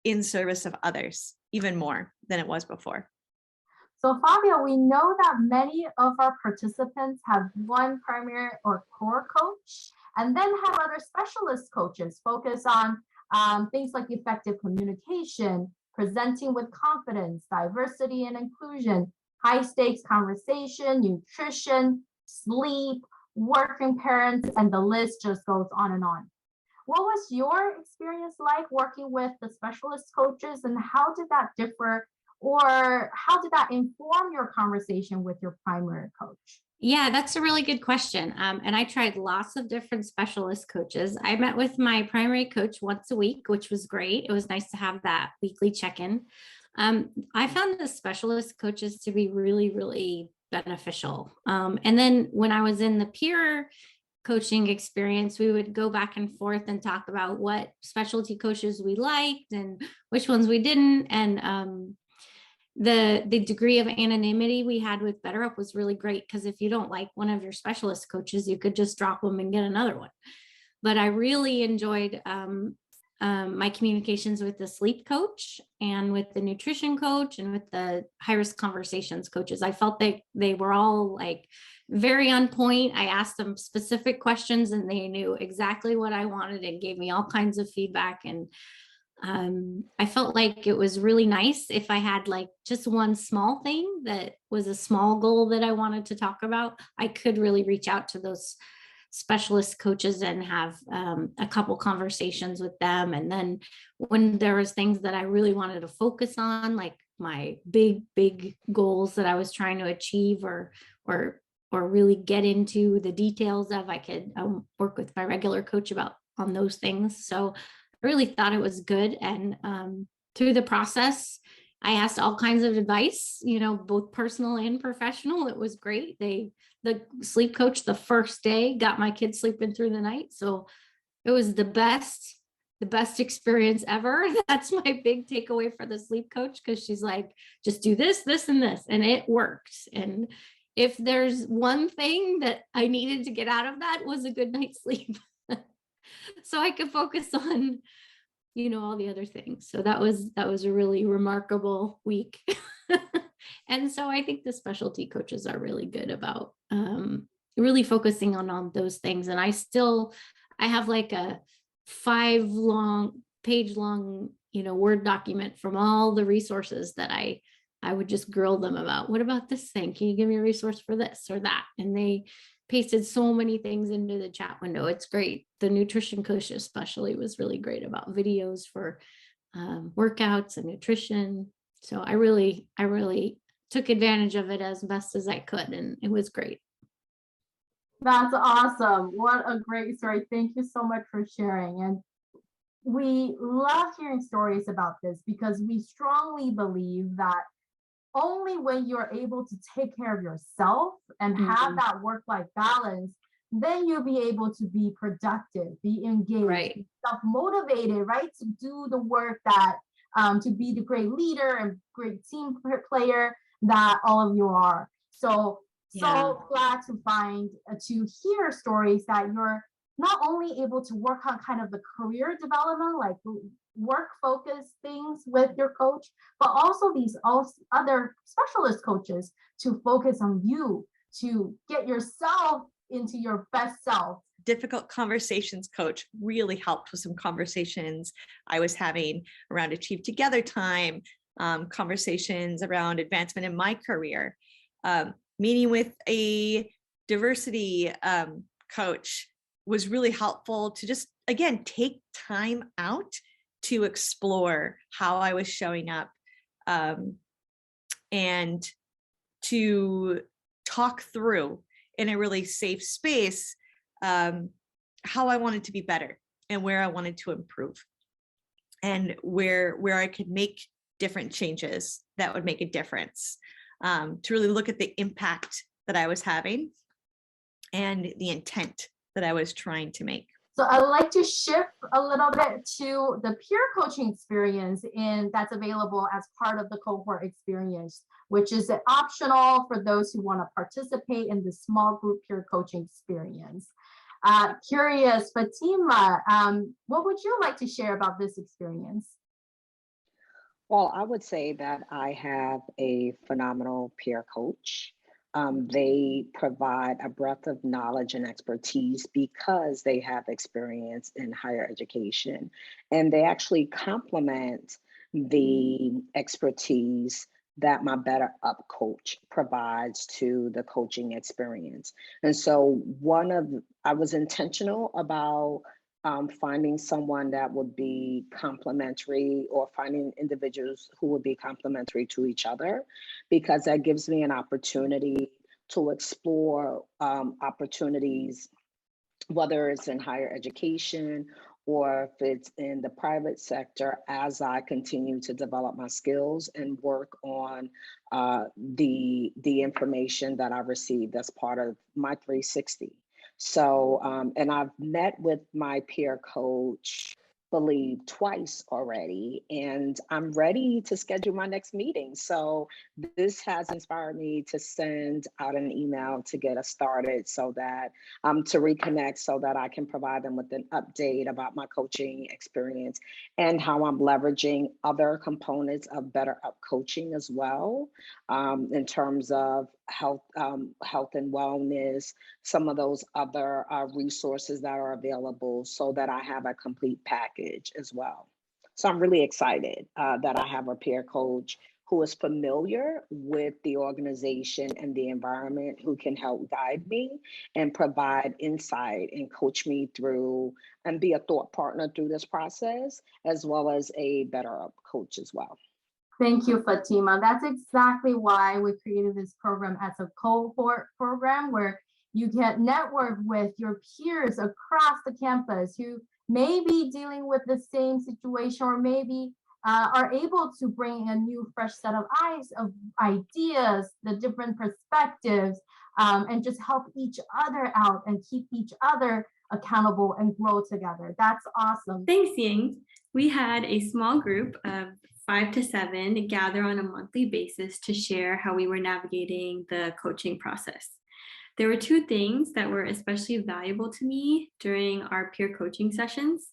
in service of others even more than it was before. So Fabio, we know that many of our participants have one primary or core coach and then have other specialist coaches focus on things like effective communication, presenting with confidence, diversity and inclusion, high stakes conversation, nutrition, sleep, working parents, and the list just goes on and on. What was your experience like working with the specialist coaches, and how did that differ, or how did that inform your conversation with your primary coach? Yeah, that's a really good question. And I tried lots of different specialist coaches. I met with my primary coach once a week, which was great. It was nice to have that weekly check-in. I found the specialist coaches to be really, really beneficial. And then when I was in the peer coaching experience, we would go back and forth and talk about what specialty coaches we liked and which ones we didn't. And the degree of anonymity we had with BetterUp was really great, because if you don't like one of your specialist coaches, you could just drop them and get another one. But I really enjoyed my communications with the sleep coach and with the nutrition coach and with the high risk conversations coaches. I felt they were all like very on point. I asked them specific questions and they knew exactly what I wanted and gave me all kinds of feedback. And I felt like it was really nice if I had like just one small thing that was a small goal that I wanted to talk about, I could really reach out to those specialist coaches and have a couple conversations with them. And then when there was things that I really wanted to focus on, like my big goals that I was trying to achieve or really get into the details of, I could work with my regular coach on those things. So I really thought it was good. And through the process, I asked all kinds of advice, both personal and professional. It was great. The sleep coach the first day got my kids sleeping through the night. So it was the best experience ever. That's my big takeaway for the sleep coach, because she's like, just do this, this, and this. And it worked. And if there's one thing that I needed to get out of that, was a good night's sleep. So I could focus on, all the other things. So that was a really remarkable week. And so I think the specialty coaches are really good about really focusing on those things. And I have like a 5-page long, Word document from all the resources that I would just grill them about. What about this thing? Can you give me a resource for this or that? And they pasted so many things into the chat window. It's great. The nutrition coach especially was really great about videos for workouts and nutrition. So I really took advantage of it as best as I could, and it was great. That's awesome. What a great story. Thank you so much for sharing. And we love hearing stories about this, because we strongly believe that only when you're able to take care of yourself and have that work-life balance, then you'll be able to be productive, be engaged, right, self-motivated, right? To do the work that, to be the great leader and great team player that all of you are. So glad to hear stories that you're not only able to work on kind of the career development, like work focused things with your coach, but also these other specialist coaches to focus on you, to get yourself into your best self. Difficult conversations coach really helped with some conversations I was having around Achieve Together time, conversations around advancement in my career. Meeting with a diversity coach was really helpful to just, again, take time out to explore how I was showing up and to talk through in a really safe space how I wanted to be better and where I wanted to improve and where I could make different changes that would make a difference, to really look at the impact that I was having and the intent that I was trying to make. So I'd like to shift a little bit to the peer coaching experience, and that's available as part of the cohort experience, which is optional for those who want to participate in the small group peer coaching experience. Curious, Fatima, what would you like to share about this experience? Well, I would say that I have a phenomenal peer coach. They provide a breadth of knowledge and expertise because they have experience in higher education, and they actually complement the expertise that my BetterUp coach provides to the coaching experience. And so I was intentional about finding someone that would be complementary, or finding individuals who would be complementary to each other, because that gives me an opportunity to explore opportunities, whether it's in higher education or if it's in the private sector, as I continue to develop my skills and work on the information that I received as part of my 360. So, and I've met with my peer coach believe twice already, and I'm ready to schedule my next meeting. So this has inspired me to send out an email to get us started, so that to reconnect, so that I can provide them with an update about my coaching experience and how I'm leveraging other components of BetterUp coaching as well, in terms of health and wellness, some of those other resources that are available, so that I have a complete package as well. So I'm really excited that I have a peer coach who is familiar with the organization and the environment, who can help guide me and provide insight and coach me through and be a thought partner through this process, as well as a BetterUp coach as well. Thank you, Fatima. That's exactly why we created this program as a cohort program, where you get network with your peers across the campus who may be dealing with the same situation, or maybe are able to bring a new, fresh set of eyes, of ideas, the different perspectives, and just help each other out and keep each other accountable and grow together. That's awesome. Thanks, Ying. We had a small group of 5 to 7 gather on a monthly basis to share how we were navigating the coaching process. There were 2 things that were especially valuable to me during our peer coaching sessions.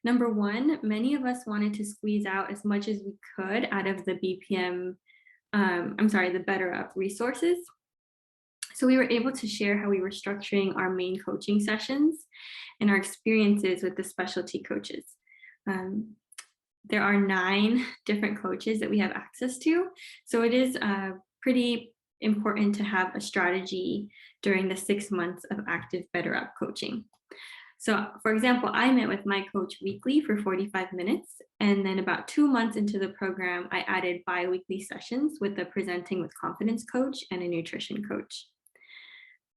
Number 1, many of us wanted to squeeze out as much as we could out of the BPM, the BetterUp resources. So we were able to share how we were structuring our main coaching sessions and our experiences with the specialty coaches. There are 9 different coaches that we have access to. So it is pretty important to have a strategy during the 6 months of active BetterUp coaching. So for example, I met with my coach weekly for 45 minutes. And then about 2 months into the program, I added bi-weekly sessions with a presenting with confidence coach and a nutrition coach.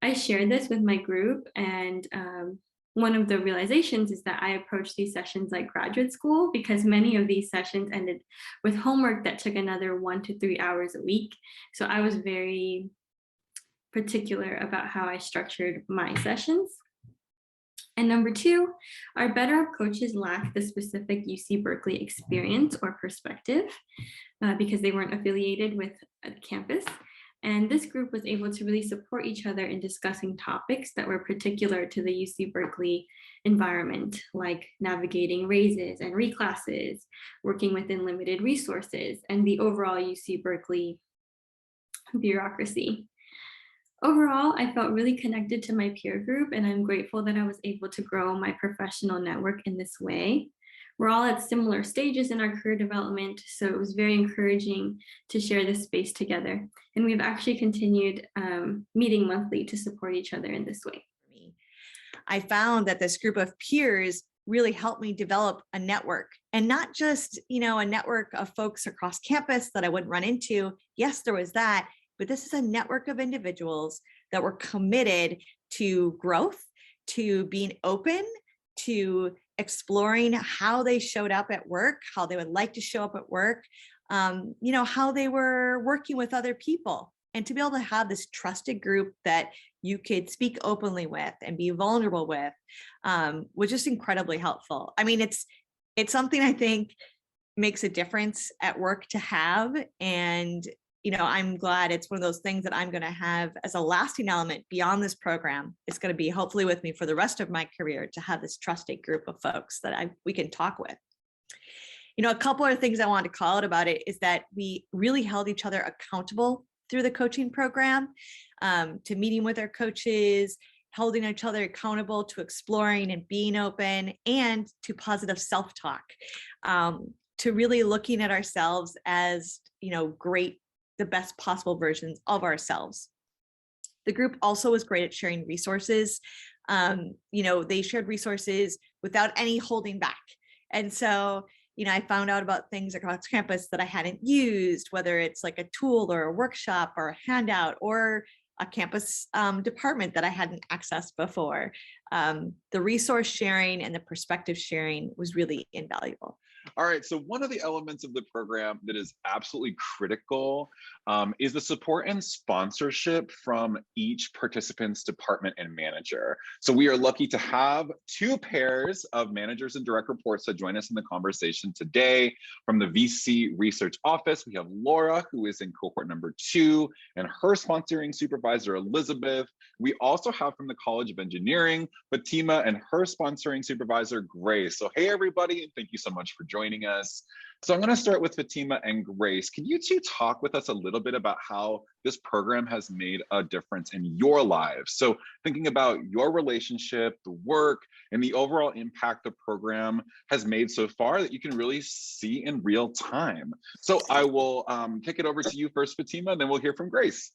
I shared this with my group, and one of the realizations is that I approached these sessions like graduate school, because many of these sessions ended with homework that took another 1 to 3 hours a week. So I was very particular about how I structured my sessions. And number 2, our BetterUp coaches lack the specific UC Berkeley experience or perspective because they weren't affiliated with a campus. And this group was able to really support each other in discussing topics that were particular to the UC Berkeley environment, like navigating raises and reclasses, working within limited resources, and the overall UC Berkeley bureaucracy. Overall, I felt really connected to my peer group, and I'm grateful that I was able to grow my professional network in this way. We're all at similar stages in our career development, so it was very encouraging to share this space together. And we've actually continued meeting monthly to support each other in this way. I found that this group of peers really helped me develop a network, and not just, a network of folks across campus that I wouldn't run into. Yes, there was that, but this is a network of individuals that were committed to growth, to being open, to exploring how they showed up at work, how they would like to show up at work, how they were working with other people. And to be able to have this trusted group that you could speak openly with and be vulnerable with was just incredibly helpful. I mean, it's something I think makes a difference at work to have. And I'm glad it's one of those things that I'm going to have as a lasting element beyond this program. It's going to be hopefully with me for the rest of my career, to have this trusted group of folks that we can talk with. A couple of things I wanted to call out about it is that we really held each other accountable through the coaching program, to meeting with our coaches, holding each other accountable to exploring and being open, and to positive self-talk, to really looking at ourselves as, the best possible versions of ourselves. The group also was great at sharing resources. They shared resources without any holding back. And so, I found out about things across campus that I hadn't used, whether it's like a tool or a workshop or a handout or a campus department that I hadn't accessed before. The resource sharing and the perspective sharing was really invaluable. All right, so one of the elements of the program that is absolutely critical is the support and sponsorship from each participant's department and manager. So we are lucky to have two pairs of managers and direct reports to join us in the conversation today. From the VC Research Office, we have Laura, who is in cohort number 2, and her sponsoring supervisor, Elizabeth. We also have from the College of Engineering, Fatima, and her sponsoring supervisor, Grace. So hey, everybody, and thank you so much for joining us. So I'm going to start with Fatima and Grace. Can you two talk with us a little bit about how this program has made a difference in your lives? So thinking about your relationship, the work, and the overall impact the program has made so far that you can really see in real time. So I will kick it over to you first, Fatima, and then we'll hear from Grace.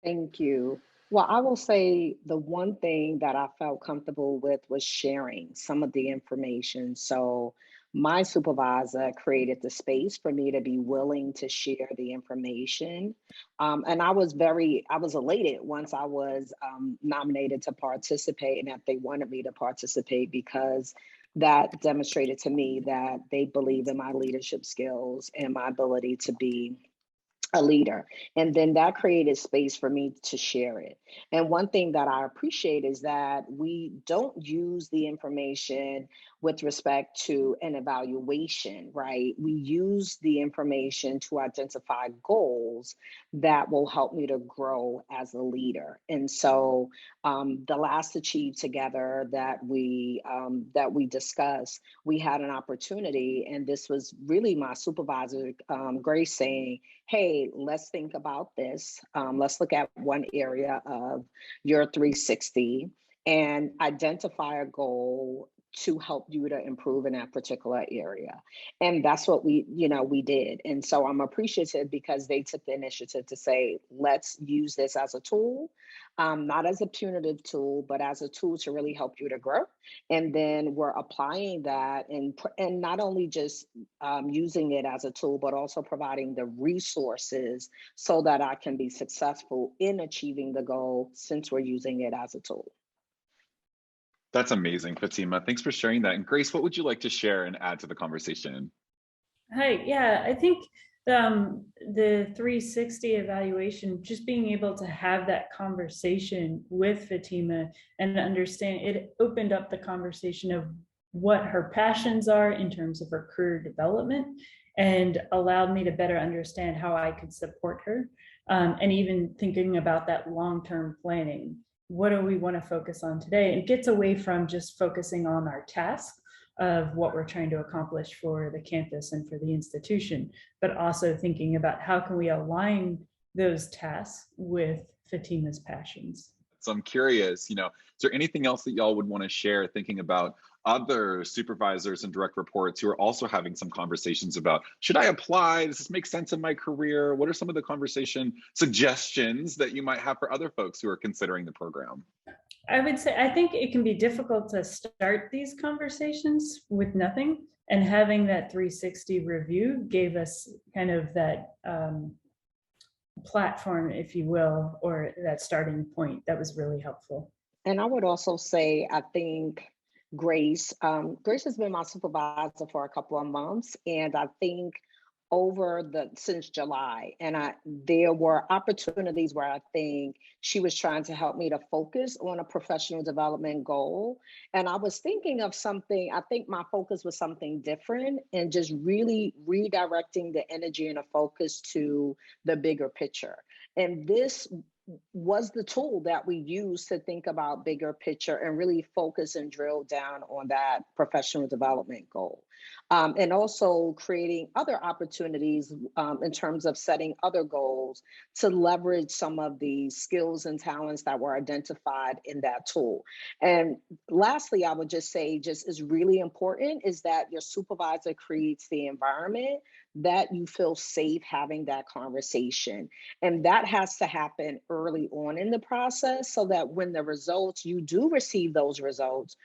Thank you. Well, I will say the one thing that I felt comfortable with was sharing some of the information. So my supervisor created the space for me to be willing to share the information. And I was elated once I was nominated to participate and that they wanted me to participate, because that demonstrated to me that they believe in my leadership skills and my ability to be a leader. And then that created space for me to share it. And one thing that I appreciate is that we don't use the information with respect to an evaluation, right? We use the information to identify goals that will help me to grow as a leader. And so the last Achieve Together that we discussed, we had an opportunity, and this was really my supervisor, Grace, saying, hey, let's think about this. Let's look at one area of your 360 and identify a goal to help you to improve in that particular area. And that's what we did. And so I'm appreciative because they took the initiative to say, let's use this as a tool, not as a punitive tool, but as a tool to really help you to grow. And then we're applying that and not only just using it as a tool, but also providing the resources so that I can be successful in achieving the goal since we're using it as a tool. That's amazing, Fatima. Thanks for sharing that. And Grace, what would you like to share and add to the conversation? Hi, yeah, I think the 360 evaluation, just being able to have that conversation with Fatima and understand, it opened up the conversation of what her passions are in terms of her career development, and allowed me to better understand how I could support her. And even thinking about that long-term planning. What do we want to focus on today? It gets away from just focusing on our task of what we're trying to accomplish for the campus and for the institution, but also thinking about how can we align those tasks with Fatima's passions. So I'm curious, is there anything else that y'all would want to share thinking about other supervisors and direct reports who are also having some conversations about, should I apply? Does this make sense in my career? What are some of the conversation suggestions that you might have for other folks who are considering the program? I would say, I think it can be difficult to start these conversations with nothing, and having that 360 review gave us kind of that platform, if you will, or that starting point that was really helpful. And I would also say, I think Grace has been my supervisor for a couple of months, and I think since July, and there were opportunities where I think she was trying to help me to focus on a professional development goal. And I was thinking of something, I think my focus was something different, and just really redirecting the energy and the focus to the bigger picture. And this was the tool that we use to think about bigger picture and really focus and drill down on that professional development goal. And also creating other opportunities in terms of setting other goals to leverage some of the skills and talents that were identified in that tool. And lastly, I would just say, just is really important is that your supervisor creates the environment that you feel safe having that conversation. And that has to happen early on in the process so that when the results, you do receive those results,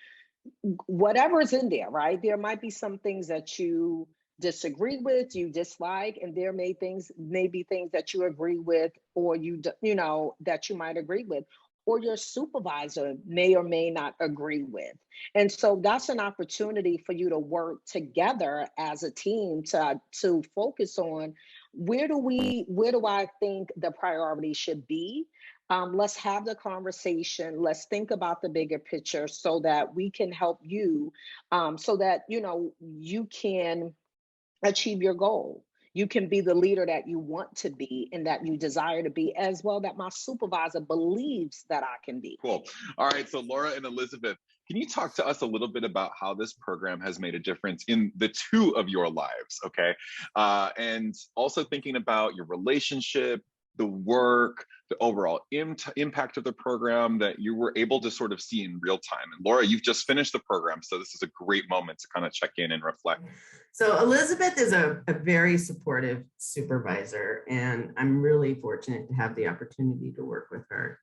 whatever's in there, right? There might be some things that you disagree with, you dislike, and there may be things that you agree with, or that you might agree with. or your supervisor may or may not agree with. And so that's an opportunity for you to work together as a team to focus on where do I think the priority should be. Let's have the conversation. Let's think about the bigger picture so that we can help you, so that you can achieve your goal. You can be the leader that you want to be and that you desire to be, as well that my supervisor believes that I can be. Cool. All right. So Laura and Elizabeth, can you talk to us a little bit about how this program has made a difference in the two of your lives? Okay. And also thinking about your relationship, the work, the overall impact of the program that you were able to sort of see in real time. And Laura, you've just finished the program, so this is a great moment to kind of check in and reflect. So Elizabeth is a very supportive supervisor, and I'm really fortunate to have the opportunity to work with her.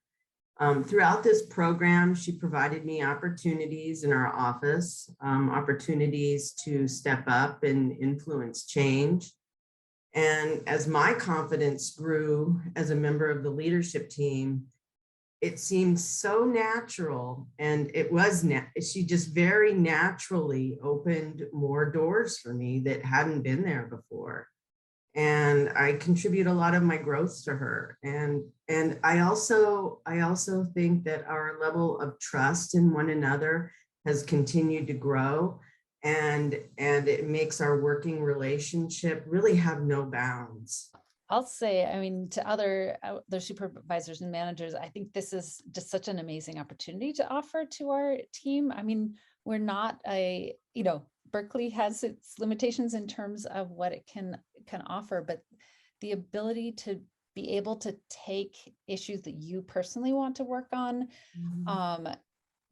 Throughout this program, she provided me opportunities in our office, opportunities to step up and influence change. And as my confidence grew as a member of the leadership team, it seemed so natural, and she just very naturally opened more doors for me that hadn't been there before. And I contribute a lot of my growth to her. And I also think that our level of trust in one another has continued to grow. And it makes our working relationship really have no bounds. I'll say, I mean, to other supervisors and managers, I think this is just such an amazing opportunity to offer to our team. I mean, we're not Berkeley has its limitations in terms of what it can offer, but the ability to be able to take issues that you personally want to work on,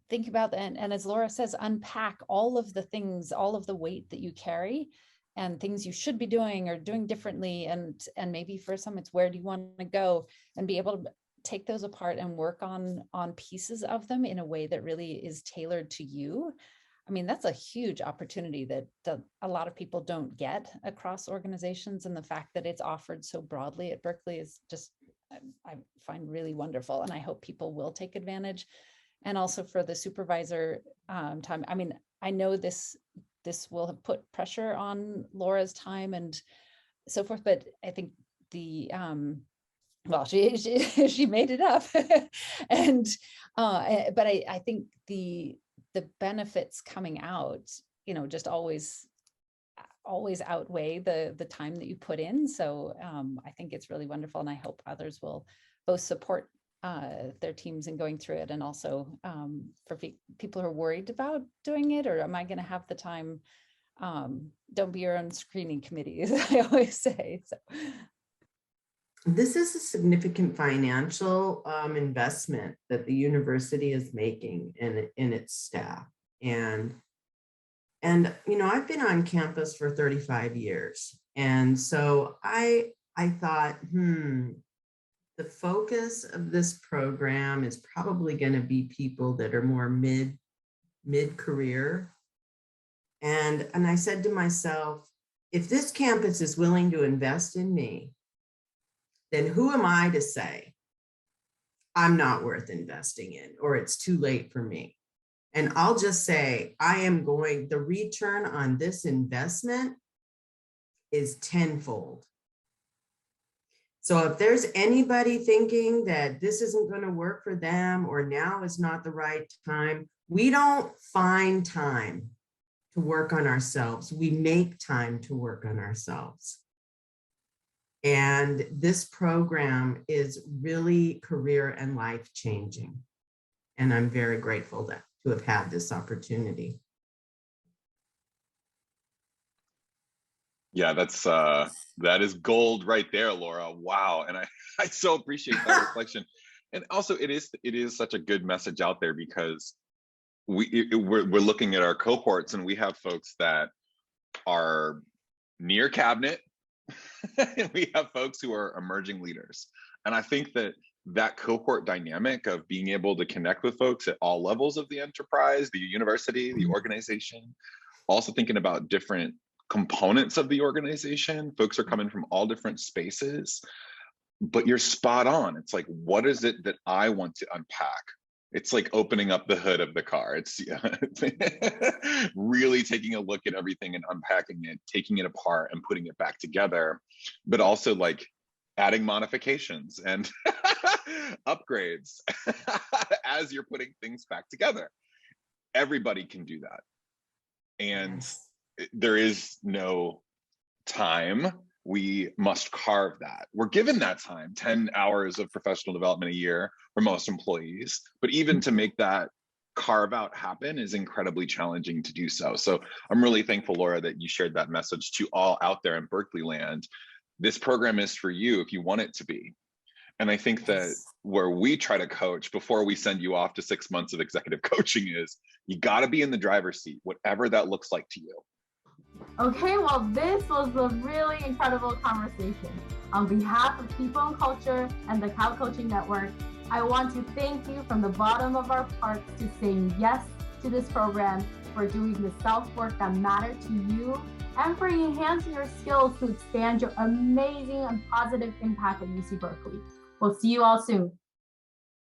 think about that, and as Laura says, unpack all of the things, all of the weight that you carry and things you should be doing or doing differently. And maybe for some, it's where do you want to go, and be able to take those apart and work on pieces of them in a way that really is tailored to you. I mean, that's a huge opportunity that a lot of people don't get across organizations. And the fact that it's offered so broadly at Berkeley is just, I find really wonderful. And I hope people will take advantage. And also for the supervisor time, I mean, I know this will have put pressure on Laura's time and so forth, but I think she made it up. And but I think the benefits coming out, just always outweigh the time that you put in. So I think it's really wonderful, and I hope others will both support their teams in going through it, and also for people who are worried about doing it, or am I going to have the time? Don't be your own screening committee, as I always say. So. This is a significant financial investment that the university is making in its staff. And I've been on campus for 35 years. And so I thought, the focus of this program is probably going to be people that are more mid-career. And I said to myself, if this campus is willing to invest in me, then who am I to say I'm not worth investing in, or it's too late for me? And I'll just say, the return on this investment is tenfold. So if there's anybody thinking that this isn't going to work for them, or now is not the right time, we don't find time to work on ourselves. We make time to work on ourselves. And this program is really career and life changing. And I'm very grateful to have had this opportunity. Yeah, that is gold right there, Laura. Wow. And I so appreciate that reflection. And also it is such a good message out there, because we're looking at our cohorts, and we have folks that are near cabinet, and we have folks who are emerging leaders. And I think that cohort dynamic of being able to connect with folks at all levels of the enterprise, the university, the organization, also thinking about different components of the organization, folks are coming from all different spaces. But you're spot on. It's like, what is it that I want to unpack? It's like opening up the hood of the car. It's really taking a look at everything and unpacking it, taking it apart and putting it back together, but also like adding modifications and upgrades as you're putting things back together. Everybody can do that. And there is no time. We must carve that. We're given that time, 10 hours of professional development a year for most employees, but even to make that carve out happen is incredibly challenging to do so. So I'm really thankful, Laura, that you shared that message to all out there in Berkeley land. This program is for you if you want it to be. And I think that where we try to coach before we send you off to 6 months of executive coaching is you got to be in the driver's seat, whatever that looks like to you. Okay, well, this was a really incredible conversation. On behalf of People and Culture and the Cal Coaching Network, I want to thank you from the bottom of our hearts to saying yes to this program, for doing the self-work that matters to you, and for enhancing your skills to expand your amazing and positive impact at UC Berkeley. We'll see you all soon.